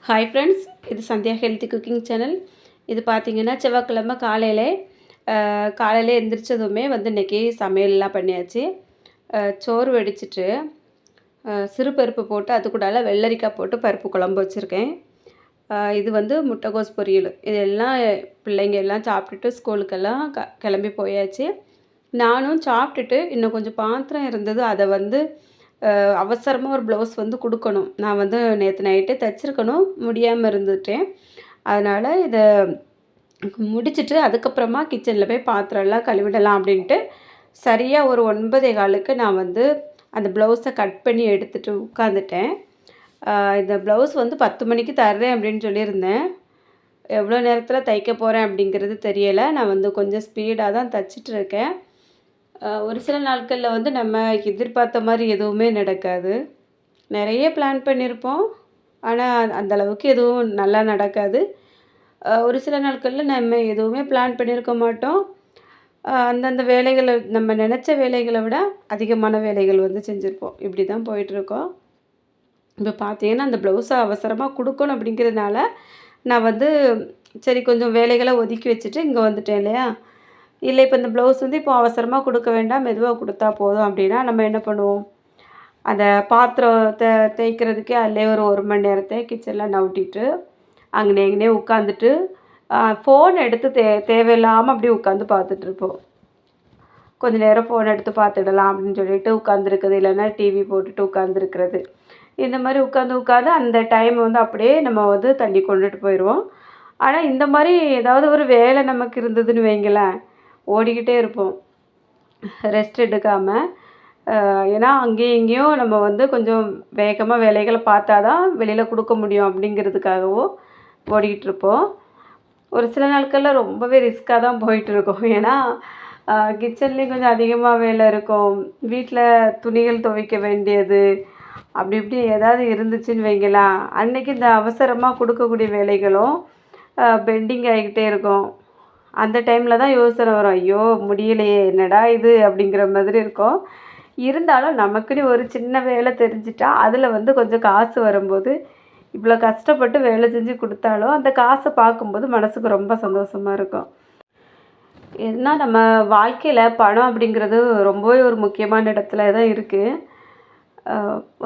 Hi friends, இது Sandhya healthy cooking channel. இது பார்த்திங்கன்னா செவ்வாய்க்கிழமை காலையிலே எந்திரிச்சதுமே இன்றைக்கி சமையல்லாம் பண்ணியாச்சு. சோறு வடிச்சிட்டு சிறு பருப்பு போட்டு அது கூட வெள்ளரிக்காய் போட்டு பருப்பு குழம்பு வச்சுருக்கேன். இது முட்டைகோஸ் பொரியல். இதெல்லாம் பிள்ளைங்க எல்லாம் சாப்பிட்டுட்டு ஸ்கூலுக்கெல்லாம் கிளம்பி போயாச்சு. நானும் சாப்பிட்டுட்டு இன்னும் கொஞ்சம் பாத்திரம் இருந்தது. அதை அவசரமாக ஒரு ப்ளவுஸ் கொடுக்கணும். நான் நேற்று நைட்டே தைச்சிருக்கணும், முடியாமல் இருந்துட்டேன். அதனால் இதை முடிச்சுட்டு அதுக்கப்புறமா கிச்சனில் போய் பாத்திரம்லாம் கழுவிடலாம் அப்படின்ட்டு சரியாக ஒரு 9:15க்கு நான் அந்த ப்ளவுஸை கட் பண்ணி எடுத்துகிட்டு உட்காந்துட்டேன். இந்த ப்ளவுஸ் 10 மணிக்கு தர்றேன் அப்படின்னு சொல்லியிருந்தேன். எவ்வளோ நேரத்தில் தைக்க போகிறேன் அப்படிங்கிறது தெரியலை. நான் கொஞ்சம் ஸ்பீடாக தான் தைச்சிட்டு இருக்கேன். ஒரு சில நாட்களில் நம்ம எதிர்பார்த்த மாதிரி எதுவுமே நடக்காது. நிறைய பிளான் பண்ணியிருப்போம், ஆனால் அந்தளவுக்கு எதுவும் நல்லா நடக்காது. ஒரு சில நாட்களில் நம்ம எதுவுமே பிளான் பண்ணியிருக்க மாட்டோம். அந்தந்த வேலைகளை நம்ம நினச்ச வேலைகளை விட அதிகமான வேலைகள் செஞ்சுருப்போம். இப்படி தான் போயிட்டுருக்கோம். இப்போ பார்த்தீங்கன்னா அந்த ப்ளவுஸை அவசரமாக கொடுக்கணும் அப்படிங்கிறதுனால நான் சரி கொஞ்சம் வேலைகளை ஒதுக்கி வச்சுட்டு இங்கே வந்துட்டேன் இல்லையா. இல்லை இப்போ இந்த ப்ளவுஸ் இப்போ அவசரமாக கொடுக்க வேண்டாம், மெதுவாக கொடுத்தா போதும் அப்படின்னா நம்ம என்ன பண்ணுவோம், அந்த பாத்திரம் தேய்க்கிறதுக்கே அதிலே ஒரு மணி நேரத்தை கிச்சனில் நவுட்டிட்டு அங்கனே உட்காந்துட்டு ஃபோன் எடுத்து தேவையில்லாமல் அப்படியே உட்காந்து பார்த்துட்ருப்போம். கொஞ்சம் நேரம் ஃபோன் எடுத்து பார்த்துடலாம் அப்படின்னு சொல்லிட்டு உட்காந்துருக்குது, இல்லைன்னா டிவி போட்டுட்டு உட்காந்துருக்கிறது. இந்த மாதிரி உட்காந்து அந்த டைம் அப்படியே நம்ம தள்ளி கொண்டுட்டு போயிடுவோம். ஆனால் இந்த மாதிரி ஏதாவது ஒரு வேலை நமக்கு இருந்ததுன்னு வைங்களேன், ஓடிக்கிட்டே இருப்போம் ரெஸ்ட் எடுக்காமல். ஏன்னா அங்கேயும் இங்கேயும் நம்ம கொஞ்சம் வேகமாக வேலைகளை பார்த்தா தான் வெளியில் கொடுக்க முடியும் அப்படிங்கிறதுக்காகவும் ஓடிக்கிட்டு இருப்போம். ஒரு சில நாட்களில் ரொம்பவே ரிஸ்க்காக தான் போயிட்டுருக்கோம். ஏன்னா கிச்சன்லேயும் கொஞ்சம் அதிகமாக வேலை இருக்கும், வீட்டில் துணிகள் துவைக்க வேண்டியது அப்படி இப்படி ஏதாவது இருந்துச்சுன்னு வைங்களேன், அன்றைக்கி இந்த அவசரமாக கொடுக்கக்கூடிய வேலைகளும் பெண்டிங் ஆகிக்கிட்டே இருக்கும். அந்த டைமில் தான் யோசனை வரும், ஐயோ முடியலையே என்னடா இது அப்படிங்கிற மாதிரி இருக்கும். இருந்தாலும் நமக்குன்னு ஒரு சின்ன வேலை தெரிஞ்சிட்டா அதில் கொஞ்சம் காசு வரும்போது, இவ்வளோ கஷ்டப்பட்டு வேலை செஞ்சு கொடுத்தாலும் அந்த காசை பார்க்கும்போது மனசுக்கு ரொம்ப சந்தோஷமாக இருக்கும். ஏன்னா நம்ம வாழ்க்கையில் பணம் அப்படிங்கிறது ரொம்பவே ஒரு முக்கியமான இடத்துல தான் இருக்குது.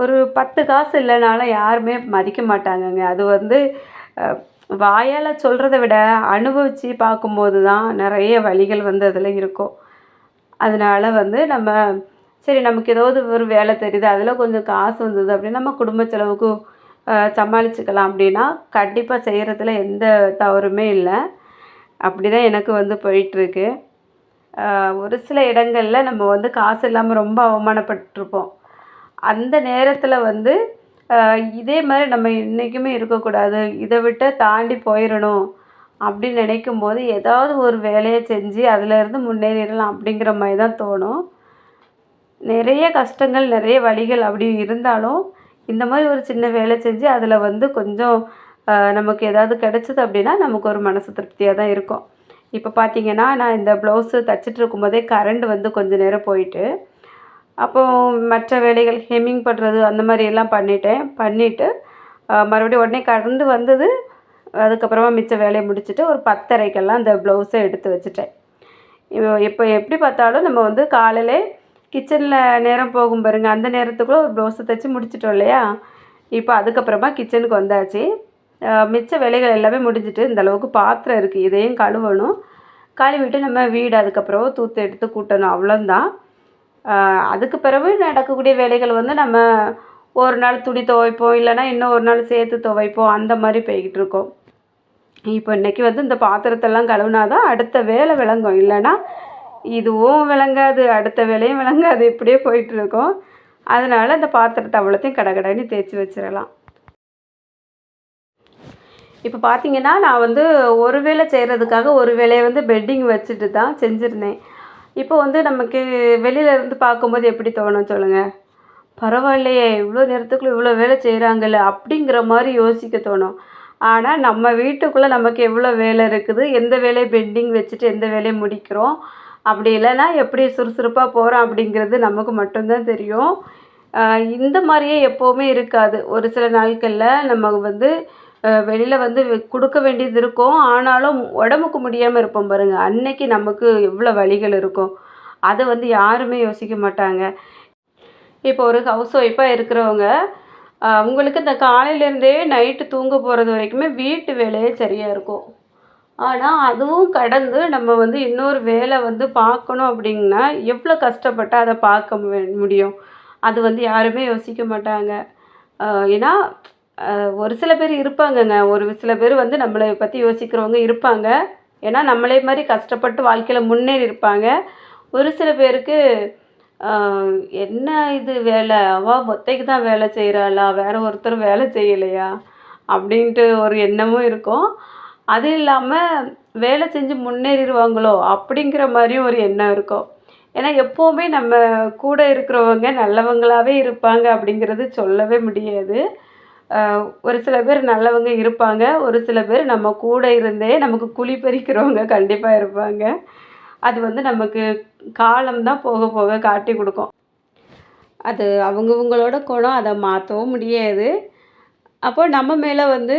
ஒரு 10 காசு இல்லைனாலும் யாருமே மதிக்க மாட்டாங்கங்க. அது வாயால் சொல்கிறத விட அனுபவித்து பார்க்கும்போது தான் நிறைய வழிகள் அதில் இருக்கும். அதனால் நம்ம சரி நமக்கு ஏதாவது ஒரு வேலை தெரியுது, அதில் கொஞ்சம் காசு வந்தது அப்படின்னா நம்ம குடும்ப செலவுக்கு சமாளிச்சுக்கலாம் அப்படின்னா கண்டிப்பாக செய்கிறதுல எந்த தவறுமே இல்லை. அப்படி தான் எனக்கு போயிட்டுருக்கு. ஒரு சில இடங்களில் நம்ம காசு இல்லாமல் ரொம்ப அவமானப்பட்டிருப்போம். அந்த நேரத்தில் இதே மாதிரி நம்ம என்றைக்குமே இருக்கக்கூடாது, இதை விட்டு தாண்டி போயிடணும் அப்படின்னு நினைக்கும்போது ஏதாவது ஒரு வேலையை செஞ்சு அதிலேருந்து முன்னேறிடலாம் அப்படிங்கிற மாதிரி தான் தோணும். நிறைய கஷ்டங்கள் நிறைய வழிகள் அப்படி இருந்தாலும் இந்த மாதிரி ஒரு சின்ன வேலை செஞ்சு அதில் கொஞ்சம் நமக்கு ஏதாவது கிடச்சிது அப்படின்னா நமக்கு ஒரு மனசு திருப்தியாக தான் இருக்கும். இப்போ பார்த்திங்கன்னா நான் இந்த ப்ளவுஸு தைச்சிட்டு இருக்கும்போதே கரண்ட் கொஞ்சம் நேரம் போயிட்டு, அப்போது மற்ற வேலைகள் ஹெம்மிங் பண்ணுறது அந்த மாதிரி எல்லாம் பண்ணிவிட்டு மறுபடியும் உடனே கரண்ட் வந்தது. அதுக்கப்புறமா மிச்ச வேலையை முடிச்சுட்டு ஒரு 10:30க்கெல்லாம் அந்த ப்ளவுஸை எடுத்து வச்சுட்டேன். இப்போ எப்படி பார்த்தாலும் நம்ம காலையிலே கிச்சனில் நேரம் போகும் பாருங்க, அந்த நேரத்துக்குள்ளே ஒரு ப்ளவுஸை தைச்சி முடிச்சிட்டோம் இல்லையா. இப்போ அதுக்கப்புறமா கிச்சனுக்கு வந்தாச்சு. மிச்ச வேலைகள் எல்லாமே முடிஞ்சிட்டு இந்தளவுக்கு பாத்திரம் இருக்குது, இதையும் கழுவணும். கழுவிட்டு நம்ம வீடு அதுக்கப்புறம் தூத்து எடுத்து கூட்டணும், அவ்வளோந்தான். அதுக்கு பிறகு நடக்கக்கூடிய வேலைகள் நம்ம ஒரு நாள் துணி துவைப்போம், இல்லைன்னா இன்னும் ஒரு நாள் சேர்த்து துவைப்போம், அந்த மாதிரி போய்கிட்டு இருக்கோம். இப்போ இன்றைக்கி இந்த பாத்திரத்தெல்லாம் கழுவுனா தான் அடுத்த வேலை விளங்கும், இல்லைன்னா இதுவும் விளங்காது, அடுத்த வேலையும் விளங்காது, இப்படியே போயிட்டுருக்கோம். அதனால் அந்த பாத்திரத்தை அவ்வளோத்தையும் கடகடன்னு தேய்ச்சி வச்சிடலாம். இப்போ பார்த்திங்கன்னா நான் ஒரு வேலை செய்கிறதுக்காக ஒரு வேலையை பெட்டிங் வச்சுட்டு தான் செஞ்சுருந்தேன். இப்போ நமக்கு வெளியிலேருந்து பார்க்கும்போது எப்படி தோணும் சொல்லுங்கள், பரவாயில்லையே இவ்வளோ நேரத்துக்குள்ளே இவ்வளோ வேலை செய்கிறாங்கல்ல அப்படிங்கிற மாதிரி யோசிக்க தோணும். ஆனால் நம்ம வீட்டுக்குள்ளே நமக்கு எவ்வளோ வேலை இருக்குது, எந்த வேலையை பெண்டிங் வச்சுட்டு எந்த வேலையை முடிக்கிறோம், அப்படி இல்லைன்னா எப்படி சுறுசுறுப்பாக போகிறோம் அப்படிங்கிறது நமக்கு மட்டும்தான் தெரியும். இந்த மாதிரியே எப்போவுமே இருக்காது. ஒரு சில நாட்களில் நம்ம வெளியில் வந்து கொடுக்க வேண்டியது இருக்கும். ஆனாலும் உடம்புக்கு முடியாமல் இருப்போம் பாருங்க, அன்னைக்கு நமக்கு எவ்வளோ வலிகள் இருக்கும். அதை வந்து யாருமே யோசிக்க மாட்டாங்க. இப்போ ஒரு ஹவுஸ் ஒய்ஃபாக இருக்கிறவங்க, அவங்களுக்கு இந்த காலையிலேருந்தே நைட்டு தூங்க போகிறது வரைக்குமே வீட்டு வேலையே சரியாக இருக்கும். ஆனா, அதுவும் கடந்து நம்ம வந்து இன்னொரு வேலை வந்து பார்க்கணும் அப்படின்னா, எவ்வளோ கஷ்டப்பட்டா அத பார்க்க முடியும்? அது வந்து யாருமே யோசிக்க மாட்டாங்க. அ ஏன்னா, அ ஒரு சில பேர் இருப்பாங்கங்க. ஒரு சில பேர் வந்து நம்மள பத்தி யோசிக்கிறவங்க இருப்பாங்க. ஏன்னா, நம்மளே மாரி கஷ்டப்பட்டு வாழ்க்கையில முன்னேறி இருப்பாங்க. ஒரு சில பேருக்கு, அ "என்ன இது வேலை? அவ ஒத்தைக்கு தான் வேலை செய்றாளா? வேற ஒருத்தரும் வேலை செய்யலையா?" அப்படின்ட்டு ஒரு எண்ணமும் இருக்கும். அது இல்லாம வேலை செஞ்சு முன்னேறிருவாங்களோ! அப்படிங்கிற மாரியும் ஒரு எண்ணம் இருக்கும். ஏன்னா, எப்பவுமே நம்ம கூட இருக்கிறவங்க நல்லவங்களாவே இருப்பாங்க அப்படிங்கிறது சொல்லவே முடியாது. அ ஒரு சில பேர் நல்லவங்க இருப்பாங்க. ஒரு சில பேர் நம்ம கூட இருந்தே நமக்கு குழி பறிக்கிறவங்க கண்டிப்பா இருப்பாங்க. அது வந்து நமக்கு காலம் தான் போக போக காட்டிக் குடுக்கும். அது அவங்கவங்களோட குணம். அத மாத்தவும் முடியாது. அப்போ நம்ம மேல வந்து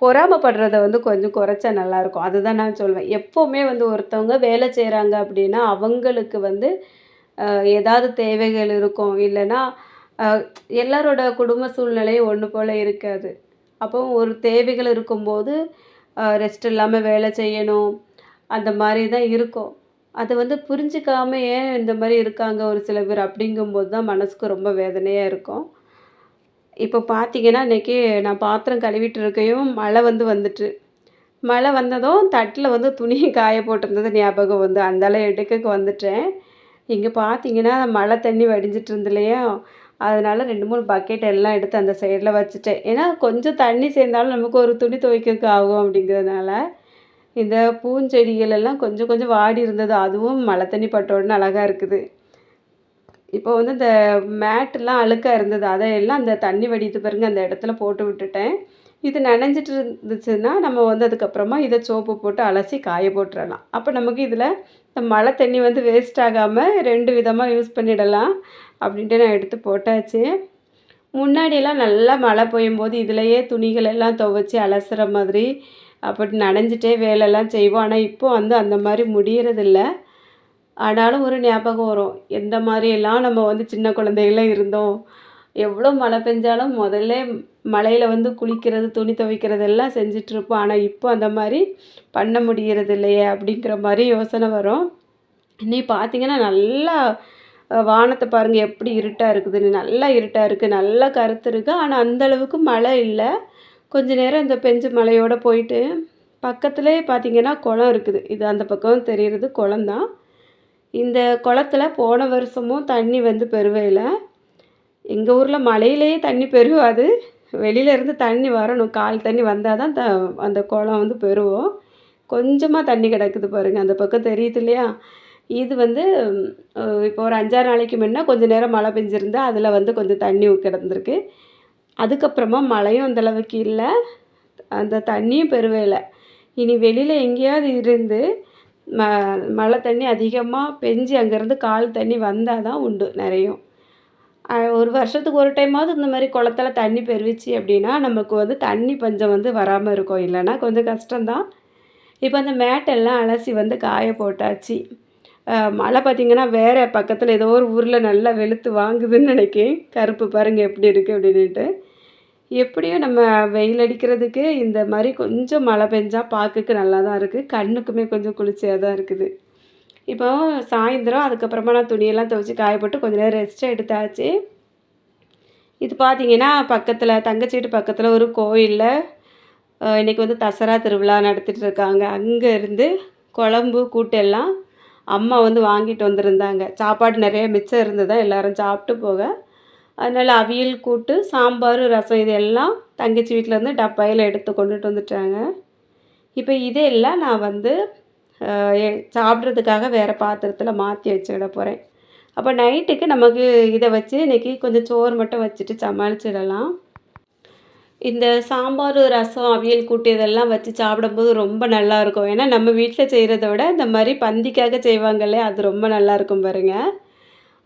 பொறாமப்படுறத வந்து கொஞ்சம் குறைச்சா நல்லாயிருக்கும். அதுதான் நான் சொல்வேன். எப்பவுமே வந்து ஒருத்தவங்க வேலை செய்றாங்க அப்படின்னா, அவங்களுக்கு வந்து அ ஏதாவது தேவைகள் இருக்கும். இல்லன்னா, அ எல்லாரோட குடும்ப சூழ்நிலையும் ஒண்ணு போல இருக்காது. அப்போ ஒரு தேவைகள் இருக்கும்போது, ரெஸ்ட் இல்லாம வேலை செய்யணும். அந்த மாரி தான் இருக்கும். அத வந்து புரிஞ்சுக்காம ஏன் இந்த மாரி இருக்காங்க ஒரு சில பேர் அப்படிங்கும்போது தான் மனசுக்கு ரொம்ப வேதனையா இருக்கும். இப்போ பார்த்தீங்கன்னா, இன்னைக்கு நான் பாத்திரம் கழுவிட்டு இருக்கையும் மழை வந்துட்டு. மழை வந்ததும் தட்டில வந்து துணி காய போட்டிருந்தது ஞாபகம் வந்து, அந்தால எடுக்கக்கு வந்துட்டேன். இங்க பார்த்தீங்கன்னா, மழை தண்ணி வடிஞ்சிட்டு இருந்தது இல்லையா? அதனால 2, 3 பக்கெட் எல்லாம் எடுத்து அந்த சைடுல வச்சுட்டேன். ஏன்னா, கொஞ்சம் தண்ணி சேர்ந்தாலும் நமக்கு ஒரு துணி துவைக்கிறதுக்கு ஆகும் அப்படிங்கிறதுனால, இந்த பூஞ்செடிகள் எல்லாம் கொஞ்சம் கொஞ்சம் வாடி இருந்தது. அதுவும் மழை தண்ணி பட்ட உடனே அழகா இருக்குது. இப்போ வந்து இந்த மேட்லாம் அழுக்கா இருந்தது. அதையெல்லாம் அந்த தண்ணி வடியுது பாருங்க, அந்த இடத்துல போட்டு விட்டுட்டேன். இது நனைஞ்சிட்டு இருந்துச்சுன்னா, நம்ம வந்து அதுக்கப்புறமா இத சோப்பு போட்டு அலசி காய போட்டுறலாம். அப்போ நமக்கு இதில இந்த மழை தண்ணி வந்து வேஸ்ட் ஆகாம 2 விதமா யூஸ் பண்ணிடலாம். அப்படின்ட்டு நான் எடுத்து போட்டாச்சு. முன்னாடியெல்லாம் நல்லா மழை பெய்யும்போது இதிலேயே துணிகள் எல்லாம் துவைச்சு அலசுற மாதிரி, அப்படி நனைஞ்சிட்டே வேலைலாம் செய்வோம். ஆனா, இப்போ வந்து அந்த மாரி முடியறதில்ல. ஆனாலும் ஒரு ஞாபகம் வரும். எந்த மாரியெல்லாம் நம்ம வந்து சின்ன குழந்தைகளா இருந்தோம். எவ்வளோ மழை பெஞ்சாலும் முதல்ல மழையில வந்து குளிக்கிறது, துணி துவைக்கிறது எல்லாம் செஞ்சுட்ருப்போம். ஆனா, இப்போ அந்த மாரி பண்ண முடியறது இல்லையே! அப்படிங்கிற மாரி யோசனை வரும். இன்னி பார்த்தீங்கன்னா, நல்லா வானத்த பாருங்க எப்படி இருட்டா இருக்குதுன்னு. நல்லா இருட்டா இருக்கு. நல்லா கருத்திருக்கு. ஆனா, அந்த அளவுக்கு மழை இல்ல. கொஞ்ச நேரம் இந்த பெஞ்ச மழையோட போயிட்டு, பக்கத்திலேயே பார்த்தீங்கன்னா, குளம் இருக்குது. இது அந்த பக்கம் தெரியிறது குளம் தான். இந்த குளத்துல போன வருஷமும் தண்ணி வந்து பெருவையில. எங்க ஊர்ல மழையிலேயே தண்ணி பெருகாது. வெளியில இருந்து தண்ணி வரணும். கால் தண்ணி வந்தா தான் அந்த குளம் வந்து பெருகும். கொஞ்சமா தண்ணி கிடக்குது பாருங்க. அந்த பக்கம் தெரியுது இல்லையா? இது வந்து இப்போ ஒரு 5, 6 நாளைக்கு முன்ன கொஞ்ச நேரம் மழை பெஞ்சிருந்தா, அதில வந்து கொஞ்சம் தண்ணி கிடந்திருக்கு. அதுக்கப்புறமா மழையும் அந்த அளவுக்கு இல்ல. அந்த தண்ணியும் பெருவேல. இனி வெளியில எங்கேயாவது இருந்து ம மழை தண்ணி அதிகமா பெஞ்சு அங்கேருந்து கால் தண்ணி வந்தா தான் உண்டு நெறையும். ஒரு வருஷத்துக்கு ஒரு டைமாவது இந்த மாரி குளத்துல தண்ணி பெருவிச்சு அப்டின்னா, நமக்கு வந்து தண்ணி பஞ்சம் வந்து வராம இருக்கும். இல்லன்னா கொஞ்சம் கஷ்டம் தான். இப்ப அந்த மேட்டெல்லாம் அலசி வந்து காய போட்டாச்சு. மழை பார்த்தீங்கன்னா, வேற பக்கத்துல ஏதோ ஒரு ஊர்ல நல்லா வெளுத்து வாங்குதுன்னு நெனைக்கேன். கருப்பு பாருங்க எப்டி இருக்கு அப்டின்னுட்டு. எப்படியும் நம்ம வெயில் அடிக்கிறதுக்கு இந்த மாரி கொஞ்சம் மழை பெஞ்சா பார்க்கக்கு நல்லா தான் இருக்கு. கண்ணுக்குமே கொஞ்சம் குளிர்ச்சியா தான் இருக்குது. இப்போ சாயந்தரம் அதுக்கப்புறமா நான் துணியெல்லாம் துவைச்சு காய போட்டு கொஞ்ச நேரம் ரெஸ்ட் எடுத்தாச்சு. இது பார்த்தீங்கன்னா, பக்கத்தில தங்கச்சி வீட்டு பக்கத்தில ஒரு கோயில்ல இன்னைக்கு வந்து தசரா திருவிழா நடத்திட்டு இருக்காங்க. அங்க இருந்து குழம்பு, கூட்டு எல்லாம் அம்மா வந்து வாங்கிட்டு வந்திருந்தாங்க. சாப்பாடு நெறைய மிச்சம் இருந்ததா எல்லாரும் சாப்பிட்டு போக. அதனால அவியல், கூட்டு, சாம்பார், ரசம் இது எல்லாம் தங்கச்சி வீட்லேருந்து டப்பாயில எடுத்து கொண்டுட்டு வந்துட்டாங்க. இப்போ இதெல்லாம் நான் வந்து அ எ சாப்பிட்றதுக்காக வேற பாத்திரத்தில மாத்தி வச்சுட போறேன். அப்போ நைட்டுக்கு நமக்கு இத வச்சு இன்னைக்கு கொஞ்சம் சோறு மட்டும் வச்சுட்டு சமாளிச்சிடலாம். இந்த சாம்பார், ரசம், அவியல், கூட்டு இதெல்லாம் வச்சு சாப்பிடும்போது ரொம்ப நல்லாயிருக்கும். ஏன்னா நம்ம வீட்ல செய்கிறத விட இந்த மாரி பந்திக்காக செய்வாங்க இல்லையா? அது ரொம்ப நல்லாயிருக்கும் பாருங்க.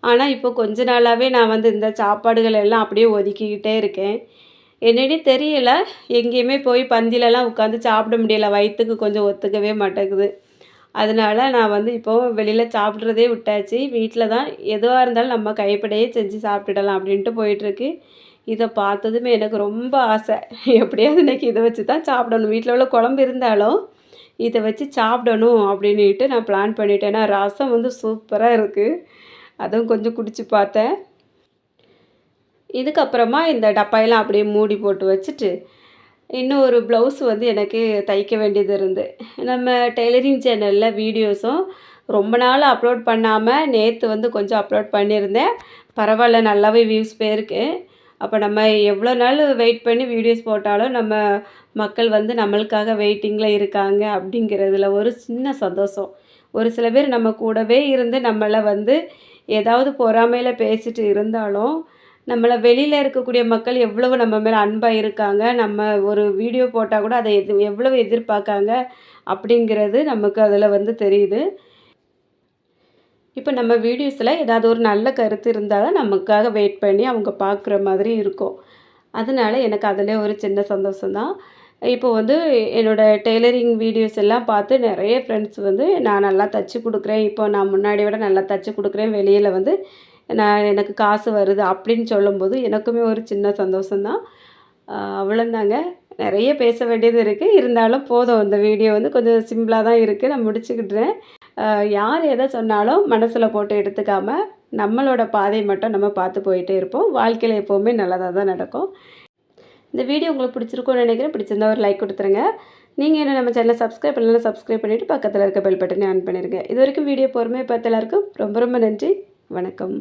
ஆனா இப்போ கொஞ்ச நாளாவே நான் வந்து இந்த சாப்பாடுகள் எல்லாம் அப்படியே ஒதுக்கிக்கிட்டே இருக்கேன். என்னன்னே தெரியல. எங்கேயுமே போய் பந்திலலாம் உட்காந்து சாப்பிட முடியல. வயித்துக்கு கொஞ்சம் ஒத்துக்கவே மாட்டேங்குது. அதனால நான் வந்து இப்போ வெளியில சாப்பிட்றதே விட்டாச்சு. வீட்ல தான் எதுவா இருந்தாலும் நம்ம கைப்படையே செஞ்சு சாப்பிட்டுடலாம் அப்படின்ட்டு போயிட்டுருக்கு. இத பார்த்ததுமே எனக்கு ரொம்ப ஆசை. எப்படியாவது இன்னைக்கு இத வச்சு தான் சாப்பிடணும். வீட்ல உள்ள குழம்பு இருந்தாலும், இத வச்சு சாப்பிடணும் அப்படின்னுட்டு நான் பிளான் பண்ணிட்டேன். ஏன்னா ரசம் வந்து சூப்பரா இருக்கு. அதுவும் கொஞ்சம் குடிச்சு பார்த்தேன். இதுக்கப்புறமா இந்த டப்பாயெல்லாம் அப்படியே மூடி போட்டு வச்சுட்டு, இன்னும் ஒரு ப்ளவுஸ் வந்து எனக்கு தைக்க வேண்டியது இருந்து. நம்ம டெய்லரிங் சேனல்ல வீடியோஸும் ரொம்ப நாள் அப்லோட் பண்ணாம, நேத்து வந்து கொஞ்சம் அப்லோட் பண்ணியிருந்தேன். பரவால்ல நல்லாவே வியூஸ் போயிருக்கு. அப்போ நம்ம எவ்வளோ நாள் வெயிட் பண்ணி வீடியோஸ் போட்டாலும், நம்ம மக்கள் வந்து நம்மளுக்காக வெயிட்டிங்கில இருக்காங்க அப்படிங்கிறதுல ஒரு சின்ன சந்தோஷம். ஒரு சில பேர் நம்ம கூடவே இருந்து நம்மள வந்து ஏதாவது பொறாமையில பேசிட்டு இருந்தாலும், நம்மள வெளியில இருக்கக்கூடிய மக்கள் எவ்வளவு நம்ம மேல அன்பா இருக்காங்க. நம்ம ஒரு வீடியோ போட்டா கூட அத எவ்வளவு எதிர்பார்க்காங்க அப்படிங்கிறது நமக்கு அதில வந்து தெரியுது. இப்ப நம்ம வீடியோஸ்ல ஏதாவது ஒரு நல்ல கருத்து இருந்தா தான் நமக்காக வெயிட் பண்ணி அவங்க பார்க்குற மாதிரி இருக்கும். அதனால எனக்கு அதிலே ஒரு சின்ன சந்தோஷம் தான். இப்போ வந்து என்னோட டெய்லரிங் வீடியோஸ் எல்லாம் பார்த்து நெறைய ஃப்ரெண்ட்ஸ் வந்து நான் நல்லா தச்சு குடுக்குறேன். இப்போ நான் முன்னாடிய விட நல்லா தச்சு குடுக்குறேன். வெளியில வந்து எனக்கு காசு வருது அப்படின்னு சொல்லும்போது எனக்குமே ஒரு சின்ன சந்தோஷம் தான். அவ்வளோதாங்க. நெறைய பேச வேண்டியது இருக்கு. இருந்தாலும் போதும். இந்த வீடியோ வந்து கொஞ்சம் சிம்பிளா தான் இருக்கு. நான் முடிச்சுக்கிடுறேன். யார் எத சொன்னாலும் மனசுல போட்டு எடுத்துக்காம, நம்மளோட பாதை மட்டும் நம்ம பார்த்து போயிட்டே இருப்போம். வாழ்க்கையில எப்பவுமே நல்லதா தான் நடக்கும். இந்த வீடியோ உங்களுக்கு பிடிச்சிருக்கும்னு நினைக்கிறேன். பிடிச்சிருந்தா ஒரு லைக் குடுத்துருங்க. நீங்க இன்னும் நம்ம சேனல சப்ஸ்கிரைப் பண்ணலனா சப்ஸ்கிரைப் பண்ணிட்டு பக்கத்துல இருக்க பெல் பட்டனையும் ஆன் பண்ணிருங்க. இதுவரைக்கும் வீடியோ பொறுமையா பார்த்த எல்லாருக்கும் ரொம்ப ரொம்ப நன்றி. வணக்கம்.